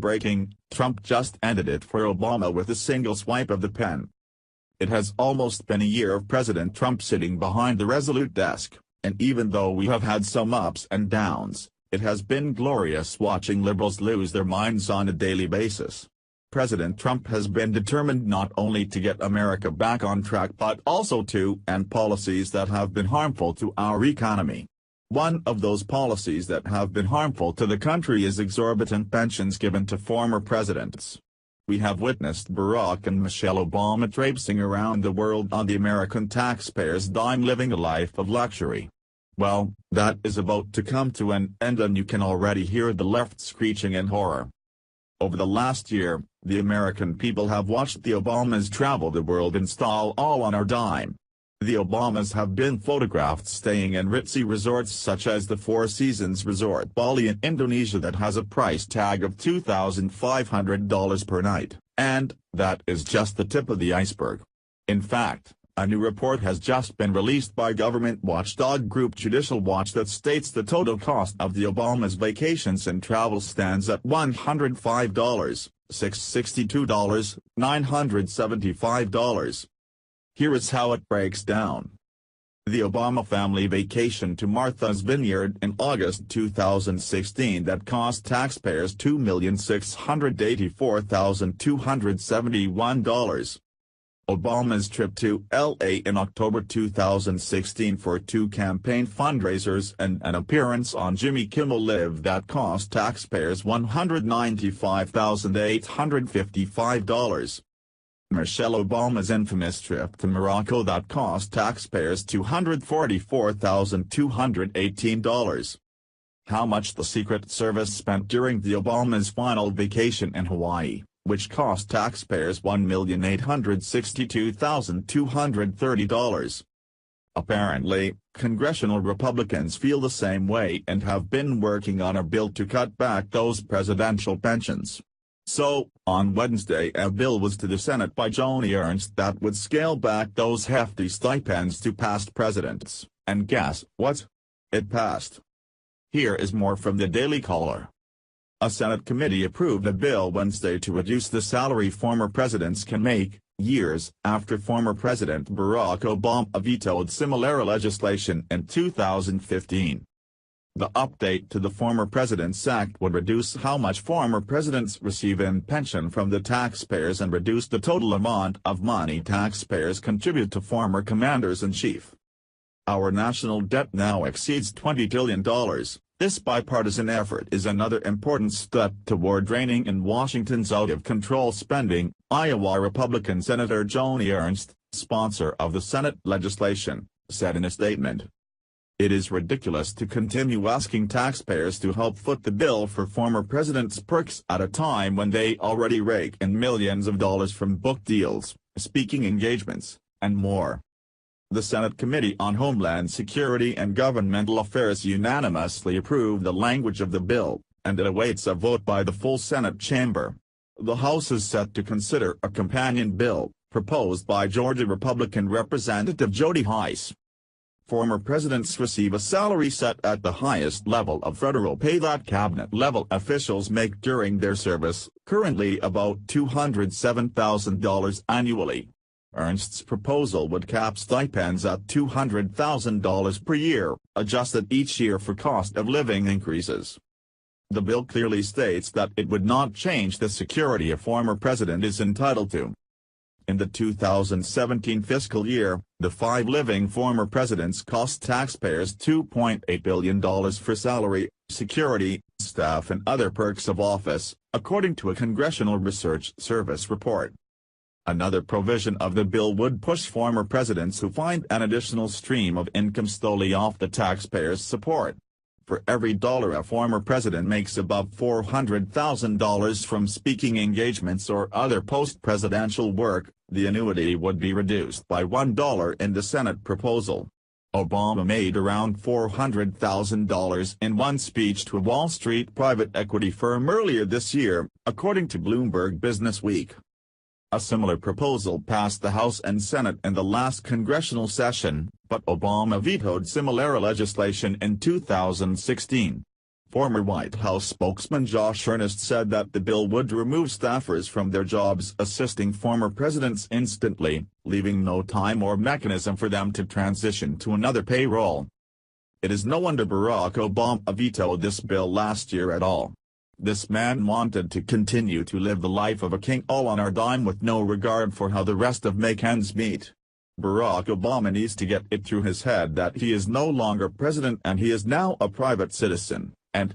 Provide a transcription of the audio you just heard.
Breaking, Trump just ended it for Obama with a single swipe of the pen. It has almost been a year of President Trump sitting behind the Resolute Desk, and even though we have had some ups and downs, it has been glorious watching liberals lose their minds on a daily basis. President Trump has been determined not only to get America back on track but also to end policies that have been harmful to our economy. One of those policies that have been harmful to the country is exorbitant pensions given to former presidents. We have witnessed Barack and Michelle Obama traipsing around the world on the American taxpayer's dime, living a life of luxury. Well, that is about to come to an end, and you can already hear the left screeching in horror. Over the last year, the American people have watched the Obamas travel the world and stall all on our dime. The Obamas have been photographed staying in ritzy resorts such as the Four Seasons Resort Bali in Indonesia that has a price tag of $2,500 per night, and that is just the tip of the iceberg. In fact, a new report has just been released by government watchdog group Judicial Watch that states the total cost of the Obamas' vacations and travel stands at $105, $662, $975. Here is how it breaks down. The Obama family vacation to Martha's Vineyard in August 2016 that cost taxpayers $2,684,271. Obama's trip to L.A. in October 2016 for two campaign fundraisers and an appearance on Jimmy Kimmel Live that cost taxpayers $195,855. Michelle Obama's infamous trip to Morocco that cost taxpayers $244,218. How much the Secret Service spent during the Obama's final vacation in Hawaii, which cost taxpayers $1,862,230. Apparently, congressional Republicans feel the same way and have been working on a bill to cut back those presidential pensions. So, on Wednesday a bill was to the Senate by Joni Ernst that would scale back those hefty stipends to past presidents, and guess what? It passed. Here is more from the Daily Caller. A Senate committee approved a bill Wednesday to reduce the salary former presidents can make, years after former President Barack Obama vetoed similar legislation in 2015. The update to the Former Presidents Act would reduce how much former presidents receive in pension from the taxpayers and reduce the total amount of money taxpayers contribute to former commanders-in-chief. Our national debt now exceeds $20 trillion. This bipartisan effort is another important step toward reining in Washington's out-of-control spending, Iowa Republican Senator Joni Ernst, sponsor of the Senate legislation, said in a statement. It is ridiculous to continue asking taxpayers to help foot the bill for former presidents' perks at a time when they already rake in millions of dollars from book deals, speaking engagements, and more. The Senate Committee on Homeland Security and Governmental Affairs unanimously approved the language of the bill, and it awaits a vote by the full Senate chamber. The House is set to consider a companion bill, proposed by Georgia Republican Representative Jody Hice. Former presidents receive a salary set at the highest level of federal pay that cabinet-level officials make during their service, currently about $207,000 annually. Ernst's proposal would cap stipends at $200,000 per year, adjusted each year for cost of living increases. The bill clearly states that it would not change the security a former president is entitled to. In the 2017 fiscal year, the 5 living former presidents cost taxpayers $2.8 billion for salary, security, staff and other perks of office, according to a Congressional Research Service report. Another provision of the bill would push former presidents who find an additional stream of income solely off the taxpayers' support. For every dollar a former president makes above $400,000 from speaking engagements or other post-presidential work, the annuity would be reduced by $1 in the Senate proposal. Obama made around $400,000 in one speech to a Wall Street private equity firm earlier this year, according to Bloomberg Businessweek. A similar proposal passed the House and Senate in the last congressional session, but Obama vetoed similar legislation in 2016. Former White House spokesman Josh Earnest said that the bill would remove staffers from their jobs assisting former presidents instantly, leaving no time or mechanism for them to transition to another payroll. It is no wonder Barack Obama vetoed this bill last year at all. This man wanted to continue to live the life of a king all on our dime with no regard for how the rest of make ends meet. Barack Obama needs to get it through his head that he is no longer president and he is now a private citizen, and